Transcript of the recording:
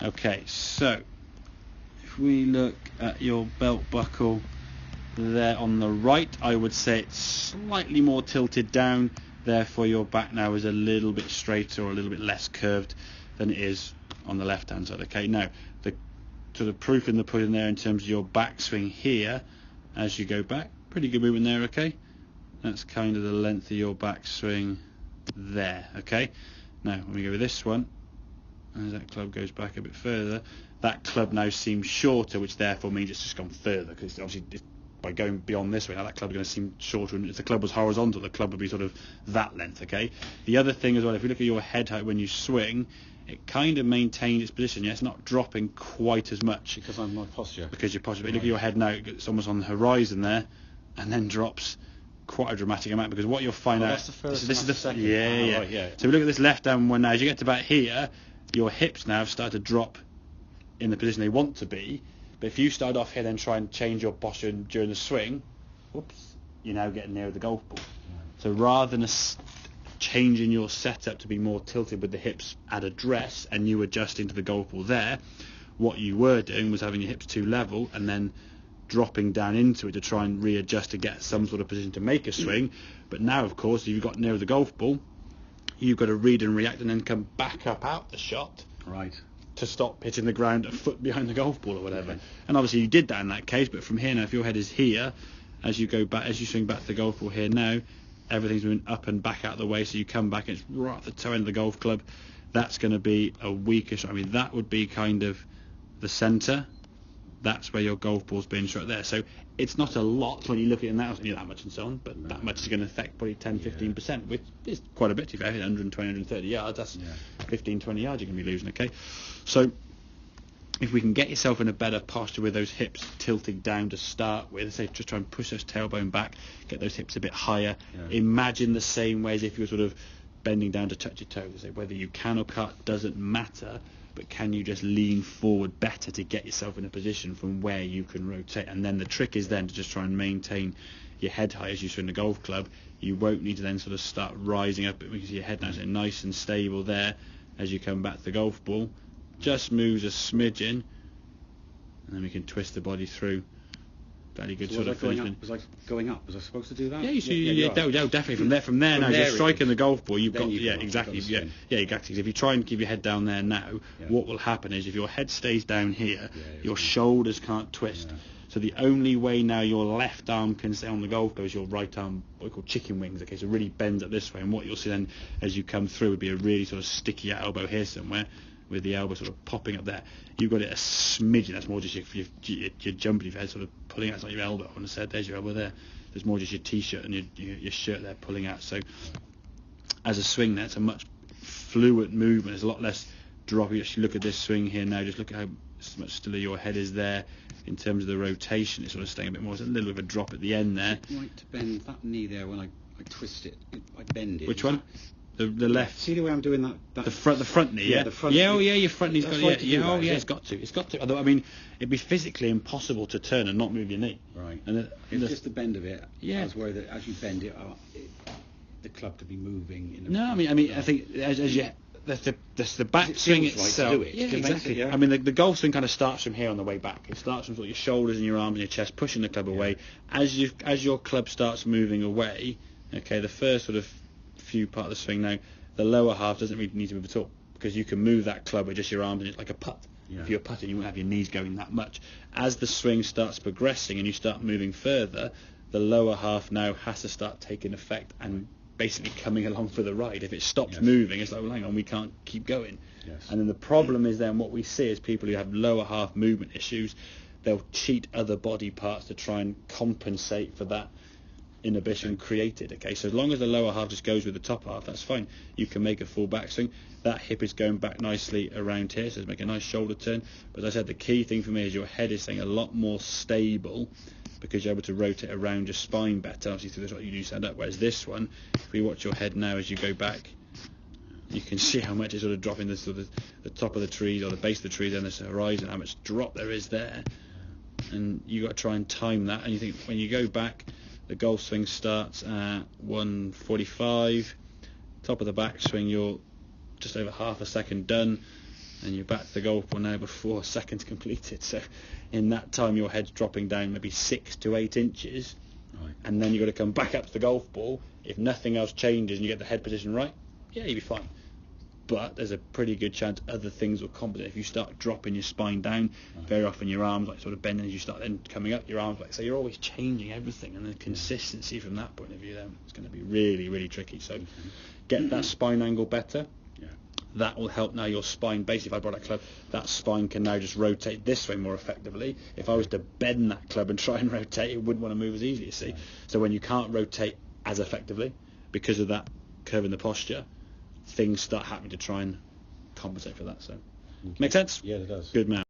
Okay, so if we look at your belt buckle there on the right, I would say it's slightly more tilted down, therefore your back now is a little bit straighter or a little bit less curved than it is on the left hand side. Okay, now the sort of proof in the pudding there in terms of your backswing here as you go back, pretty good movement there. Okay, that's kind of the length of your backswing there. Okay, now when we go with this one, as that club goes back a bit further, that club now seems shorter, which therefore means it's just gone further, because obviously by going beyond this way, now that club is going to seem shorter, and if the club was horizontal, the club would be sort of that length. Okay. The other thing as well, if you look at your head height when you swing, it kind of maintains its position. Yeah, it's not dropping quite as much because I'm my posture. Because your posture. But look at your head now; it's almost on the horizon there, and then drops quite a dramatic amount. Because what you'll find out, that's the first. This is the second. Yeah. Right, yeah. So we look at this left hand one now. As you get to about here, your hips now start to drop in the position they want to be. But if you start off here, then try and change your posture during the swing, whoops, you're now getting near the golf ball. So rather than changing your setup to be more tilted with the hips at address and you adjusting to the golf ball there, what you were doing was having your hips too level and then dropping down into it to try and readjust to get some sort of position to make a swing. But now, of course, if you've got near the golf ball, you've got to read and react and then come back up out the shot. Right. To stop hitting the ground a foot behind the golf ball or whatever. Okay. And obviously you did that in that case, but from here now, if your head is here, as you go back, as you swing back to the golf ball here now, everything's moving up and back out of the way, so you come back and it's right at the toe end of the golf club. That's going to be a weaker shot. I mean, that would be kind of the centre. That's where your golf ball's being shot there. So it's not a lot when you look at it in that, that much and so on, but that much is going to affect probably 10-15%, which is quite a bit. If you hit 120, 130 yards, that's 15, 20 yards you're going to be losing. Okay, so if we can get yourself in a better posture with those hips tilting down to start with, say just try and push those tailbone back, get those hips a bit higher. Imagine the same way as if you were sort of bending down to touch your toes. Say whether you can or can't doesn't matter, but can you just lean forward better to get yourself in a position from where you can rotate? And then the trick is then to just try and maintain your head high as you swing the golf club. You won't need to then sort of start rising up because your head now is nice and stable there as you come back to the golf ball. Just moves a smidgen, and then we can twist the body through. Fairly good sort of finish. Was I going up? Was I supposed to do that? Yeah, definitely. From there now, you're striking the golf ball. Exactly. If you try and keep your head down there now, what will happen is if your head stays down here, your shoulders can't twist. So the only way now your left arm can stay on the golf ball is your right arm, what we call chicken wings. Okay, so it really bends up this way, and what you'll see then as you come through would be a really sort of sticky elbow here somewhere, with the elbow sort of popping up there. You've got it a smidgen. That's more just your jumping, your head sort of pulling out. It's not your elbow. I want to say there's your elbow there. There's more just your t-shirt and your shirt there pulling out. So as a swing there, it's a much fluid movement. There's a lot less drop. You actually look at this swing here now. Just look at how much stiller your head is there in terms of the rotation. It's sort of staying a bit more. There's a little bit of a drop at the end there. Right to bend that knee there when I twist it. I bend it. Which one? The left. See the way I'm doing that? The front knee. Yeah. The front. Your front knee's got right it. It's got to. Although I mean, it'd be physically impossible to turn and not move your knee. Right. And it's just the bend of it. Yeah. I was worried that as you bend it, the club could be moving. I think as you. That's the back swing itself. Right to do it. Yeah, exactly. I mean, the golf swing kind of starts from here on the way back. It starts from sort of your shoulders and your arms and your chest, pushing the club away. As your club starts moving away, okay, the first sort of few part of the swing now, the lower half doesn't really need to move at all, because you can move that club with just your arms and it's like a putt. If you're putting, you won't have your knees going that much. As the swing starts progressing and you start moving further, the lower half now has to start taking effect and basically coming along for the ride. If it stops moving, it's like, well, hang on, we can't keep going. And then the problem is then what we see is people who have lower half movement issues, they'll cheat other body parts to try and compensate for that inhibition created. Okay, so as long as the lower half just goes with the top half, that's fine. You can make a full backswing. That hip is going back nicely around here, so it's make a nice shoulder turn. But as I said, the key thing for me is your head is staying a lot more stable, because you're able to rotate around your spine better, obviously through this what you do stand up. Whereas this one, if we watch your head now as you go back, you can see how much it's sort of dropping the sort of the top of the trees or the base of the trees and this horizon, how much drop there is there. And you got to try and time that. And you think when you go back, the golf swing starts at 1:45. Top of the backswing, you're just over half a second done. and you're back to the golf ball now before seconds completed. So in that time, your head's dropping down maybe 6 to 8 inches, Right. and then you've got to come back up to the golf ball. If nothing else changes and you get the head position right, yeah, you'll be fine. But there's a pretty good chance other things will compensate. If you start dropping your spine down, very often your arms like sort of bend as you start then coming up, your arms like, so you're always changing everything, and the consistency from that point of view then is going to be really, really tricky. So get that spine angle better. Yeah. That will help now your spine. Basically, if I brought that club, that spine can now just rotate this way more effectively. If I was to bend that club and try and rotate, it wouldn't want to move as easily, you see. Right. So when you can't rotate as effectively because of that curve in the posture, things start happening to try and compensate for that. So, make sense? Yeah, it does. Good man.